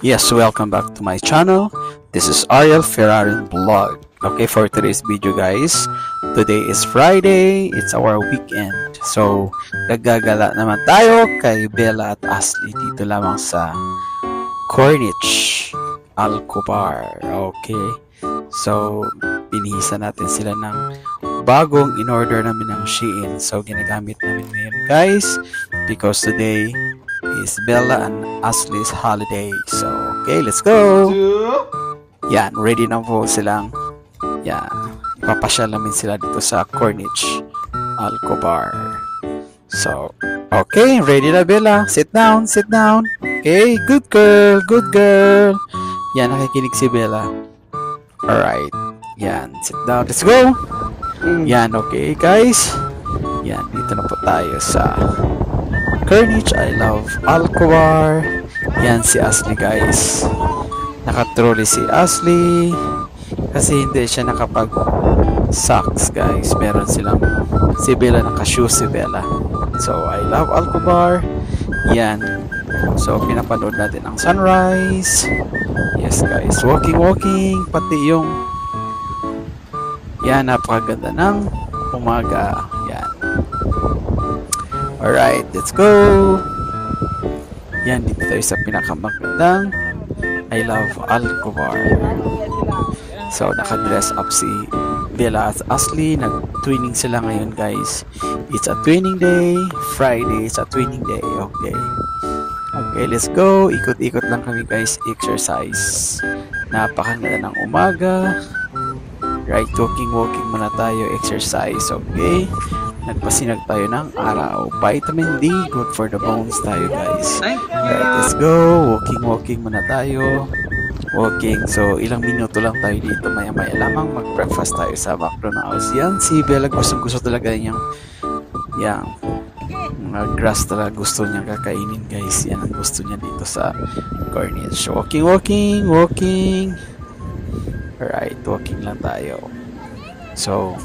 Yes, welcome back to my channel. This is Ariel Ferrarin Vlog. Okay, for today's video guys, today is Friday, it's our weekend. So, gagagala naman tayo kay Bella at Ashley dito lamang sa Corniche, Alcobar. Okay, so pinihisa natin sila ng bagong in-order namin ng Shein. So, ginagamit namin ngayon guys because today is Bella and Ashley's holiday. So, okay, let's go! Yan, ready na po silang. Yan, ipapasyal namin sila dito sa Corniche, Alcobar. So, okay, ready na Bella. Sit down, sit down. Okay, good girl, good girl. Yan, nakikinig si Bella. Alright, yan, sit down. Let's go! Yan, okay guys. Yan, dito na po tayo sa Corniche. I love Alcobar. Yan si Ashley guys. Nakatrolley si Ashley kasi hindi siya nakapag socks guys. Meron silang si Bella, naka-shoes si Bella. So I love Alcobar. Yan. So pinapanood natin ang sunrise. Yes guys, walking pati yung yan, napakaganda ng umaga. Yan. Alright, let's go! Yan, dito tayo sa pinakamagandang I love Alcobar. So, naka-dress up si Bella at Ashley. Nag-twinning sila ngayon guys. It's a twinning day. Friday is a twinning day. Okay. Okay, let's go. Ikot-ikot lang kami guys. Exercise. Napakaganda ng umaga. Right, walking muna tayo. Exercise. Okay. Nagpasinag tayo ng araw. Vitamin D, good for the bones tayo guys. Alright, let's go. Walking muna tayo. Walking. So, ilang minuto lang tayo dito. Maya-maya lamang mag-breakfast tayo sa McDonald's. Yan, si Bella gusto talaga yung mga grass talaga gusto niya kakainin guys. Yan ang gusto niya dito sa Corniche. Walking. Alright, walking lang tayo. So,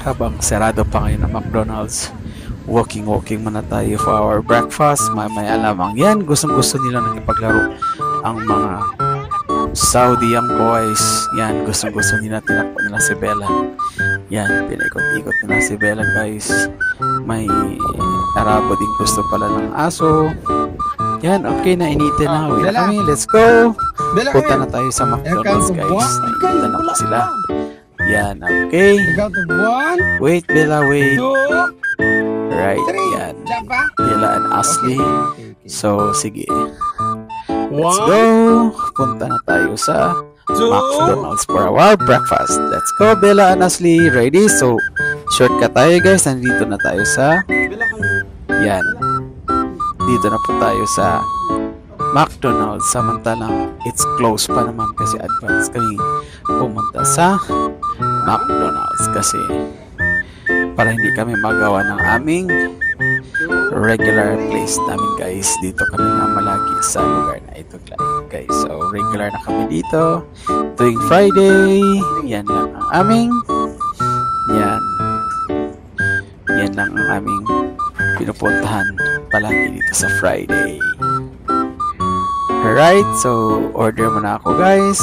habang sarado pa ngayon ang McDonald's, walking muna tayo for our breakfast. Mamaya lamang yan, gusto nila nakipaglaro ang mga Saudi young boys. Yan, gusto nila, tinakbo nila si Bella. Yan, pinaikot-ikot nila si Bella guys. May Arabo din gusto pala ng aso. Yan, okay na, initin na. Uwi na kami, let's go. Punta na tayo sa McDonald's guys. Nainitan na pa sila. Yan, okay. Wait, Bella, wait. Right, yan. Bella and Ashley. So, sige. Let's go. Punta na tayo sa McDonald's for our breakfast. Let's go, Bella and Ashley. Ready? So, shortcut tayo guys. Nandito na tayo sa yan. Dito na po tayo sa McDonald's. Samantalang it's closed pa naman kasi advance kami pumunta sa McDonald's kasi para hindi kami magawa ng aming regular place namin guys. Dito kami nga malagi sa lugar na ito guys. So regular na kami dito tuwing Friday. Yan lang ang aming yan lang ang aming pinupuntahan palagi dito sa Friday. Alright, so order muna ako guys.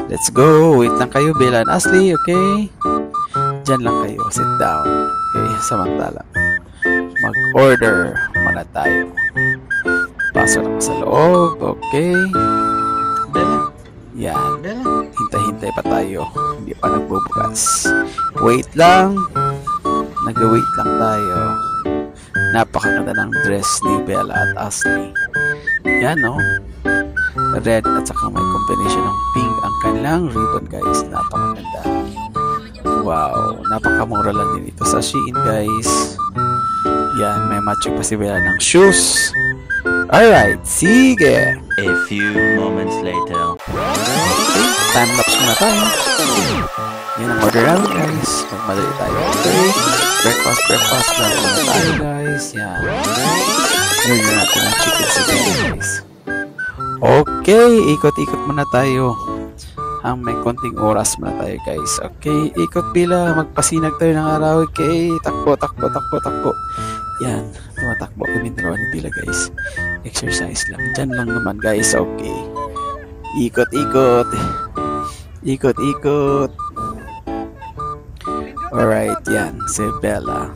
Let's go. Wait lang kayo, Bella and Ashley, okay? Diyan lang kayo, sit down. Okay, samantala mag-order muna tayo. Pasok lang sa loob, okay? Bella? Yan, Bella. Hintay-hintay pa tayo. Hindi pa nagbubukas. Wait lang. Nag-wait lang tayo. Napakaganda ng dress ni Bella at Ashley. Yan, no? Red at saka may combination ng pink ang kanilang ribbon guys. Napakaganda. Wow, napakamura lang din ito sa Shein guys. Yan, may matching pa si Bella ng shoes. Alright, sige. A few moments later. Okay, time lapse muna tayo. Yan ang order namin guys. Magmadali tayo. Okay, breakfast lang muna tayo guys. Yan. Order natin ang chicken sa guys. Okay, ikot-ikot muna tayo may konting oras muna tayo guys. Okay, ikot Bella, magpasinag tayo ng araw. Okay, takbo. Yan, tumatakbo kami dalawa ni Bella guys. Exercise lang, dyan lang naman guys. Okay, ikot. Alright, yan, si Bella.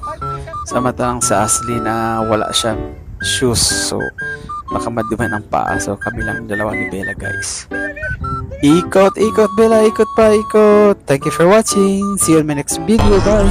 Samantalang sa Ashley na wala siyang shoes, so baka maduman ang paa. So kami lang dalawa ni Bella guys. Ikot Bella, ikot. Thank you for watching. See you in my next video. Bye.